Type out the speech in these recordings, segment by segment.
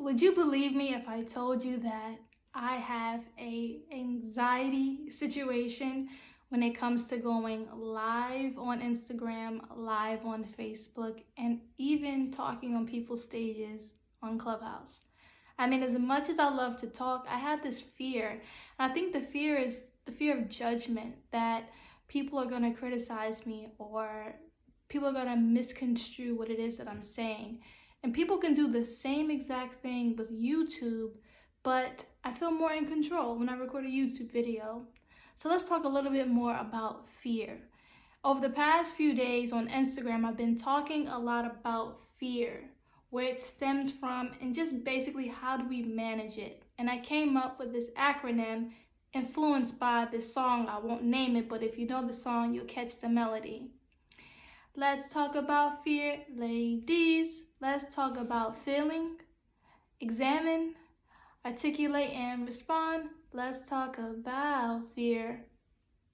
Would you believe me if I told you that I have a anxiety situation when it comes to going live on Instagram, live on Facebook, and even talking on people's stages on Clubhouse? I mean, as much as I love to talk, I have this fear. And I think the fear is the fear of judgment, that people are going to criticize me or people are going to misconstrue what it is that I'm saying. And people can do the same exact thing with YouTube, but I feel more in control when I record a YouTube video. So let's talk a little bit more about fear. Over the past few days on Instagram, I've been talking a lot about fear, where it stems from, and just basically how do we manage it. And I came up with this acronym influenced by this song. I won't name it, but if you know the song, you'll catch the melody. Let's talk about fear, ladies. Let's talk about feeling, examine, articulate, and respond. Let's talk about fear.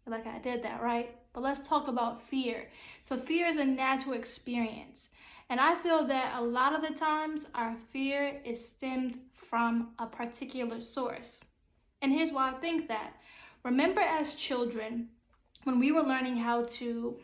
Like I did that, right? But let's talk about fear. So fear is a natural experience. And I feel that a lot of the times our fear is stemmed from a particular source. And here's why I think that. Remember as children, when we were learning how to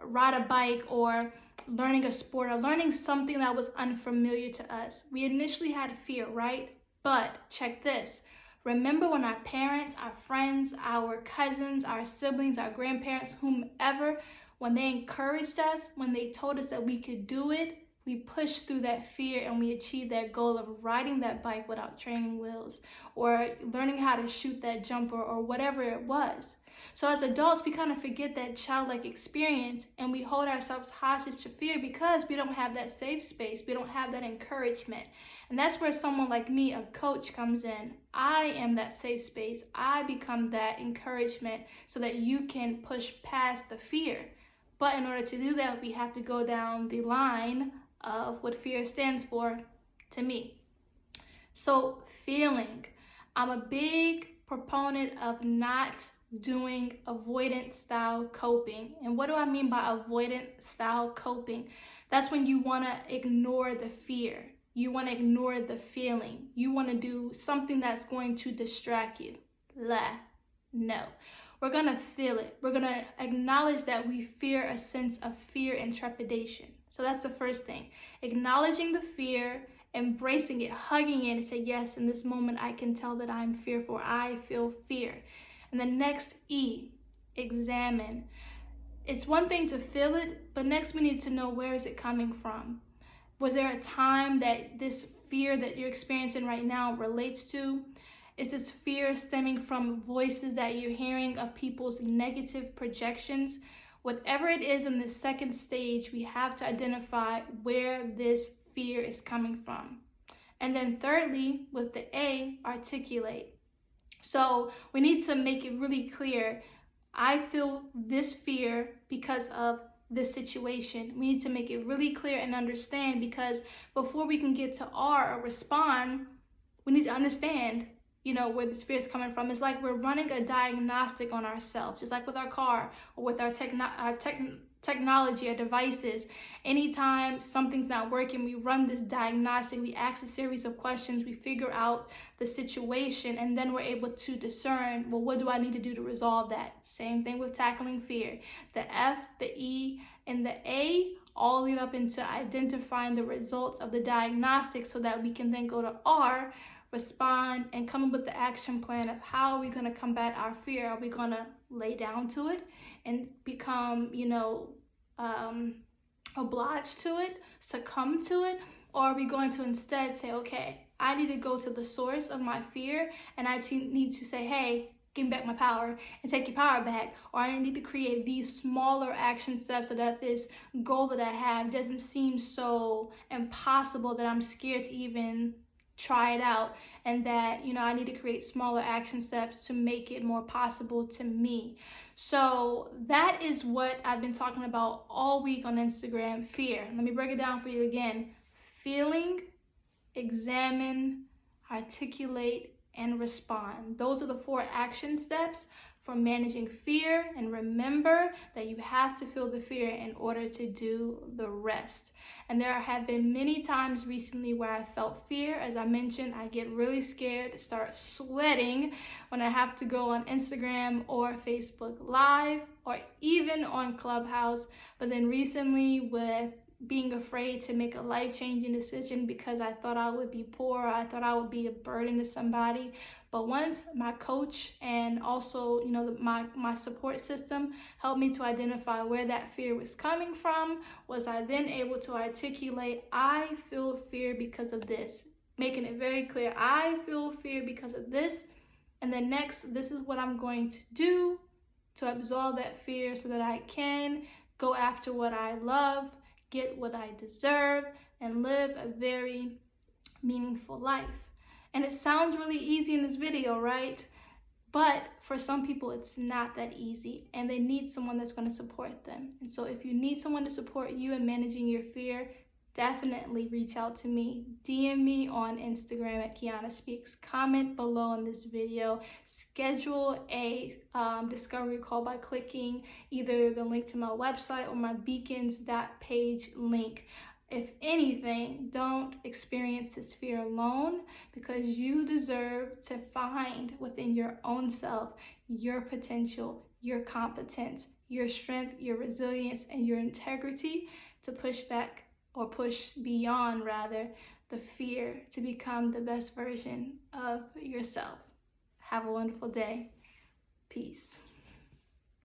ride a bike or learning a sport or learning something that was unfamiliar to us, we initially had fear, right? But check this. Remember when our parents, our friends, our cousins, our siblings, our grandparents, whomever, when they encouraged us, when they told us that we could do it, we pushed through that fear and we achieved that goal of riding that bike without training wheels or learning how to shoot that jumper or whatever it was. So as adults, we kind of forget that childlike experience and we hold ourselves hostage to fear because we don't have that safe space. We don't have that encouragement. And that's where someone like me, a coach, comes in. I am that safe space. I become that encouragement so that you can push past the fear. But in order to do that, we have to go down the line of what fear stands for to me. So feeling. I'm a big proponent of not doing avoidant style coping. And what do I mean by avoidant style coping? That's when you want to ignore the fear. You want to ignore the feeling. You want to do something that's going to distract you. No. We're going to feel it. We're going to acknowledge that we fear a sense of fear and trepidation. So that's the first thing. Acknowledging the fear, embracing it, hugging it, and say, yes, in this moment, I can tell that I'm fearful. I feel fear. And the next E, examine. It's one thing to feel it, but next we need to know, where is it coming from? Was there a time that this fear that you're experiencing right now relates to? Is this fear stemming from voices that you're hearing of people's negative projections? Whatever it is in the second stage, we have to identify where this fear is coming from. And then thirdly, with the A, articulate. So we need to make it really clear. I feel this fear because of this situation. We need to make it really clear and understand, because before we can get to R or respond, we need to understand, where this fear is coming from. It's like we're running a diagnostic on ourselves, just like with our car or with our technology, our devices. Anytime something's not working, we run this diagnostic, we ask a series of questions, we figure out the situation, and then we're able to discern, well, what do I need to do to resolve that? Same thing with tackling fear. The F, the E, and the A all lead up into identifying the results of the diagnostic so that we can then go to R, respond, and come up with the action plan of how are we going to combat our fear. Are we going to lay down to it and become, obliged to it, succumb to it? Or are we going to instead say, okay, I need to go to the source of my fear and I need to say, hey, give me back my power and take your power back. Or I need to create these smaller action steps so that this goal that I have doesn't seem so impossible that I'm scared to even try it out, and that I need to create smaller action steps to make it more possible to me. So that is what I've been talking about all week on Instagram. Fear. Let me break it down for you again. Feeling, examine, articulate, and respond. Those are the 4 action steps for managing fear, and remember that you have to feel the fear in order to do the rest. And there have been many times recently where I felt fear. As I mentioned, I get really scared, start sweating when I have to go on Instagram or Facebook Live or even on Clubhouse. But then recently, with being afraid to make a life-changing decision because I thought I would be poor, or I thought I would be a burden to somebody. But once my coach and also, my support system helped me to identify where that fear was coming from, was I then able to articulate, I feel fear because of this, making it very clear, I feel fear because of this, and then next, this is what I'm going to do to absolve that fear so that I can go after what I love, get what I deserve, and live a very meaningful life. And it sounds really easy in this video, right? But for some people, it's not that easy, and they need someone that's going to support them. And so if you need someone to support you in managing your fear, definitely reach out to me. DM me on Instagram at Keyona Speaks. Comment below on this video. Schedule a discovery call by clicking either the link to my website or my beacons.page link. If anything, don't experience this fear alone, because you deserve to find within your own self your potential, your competence, your strength, your resilience, and your integrity to push back, or push beyond rather, the fear to become the best version of yourself. Have a wonderful day. Peace.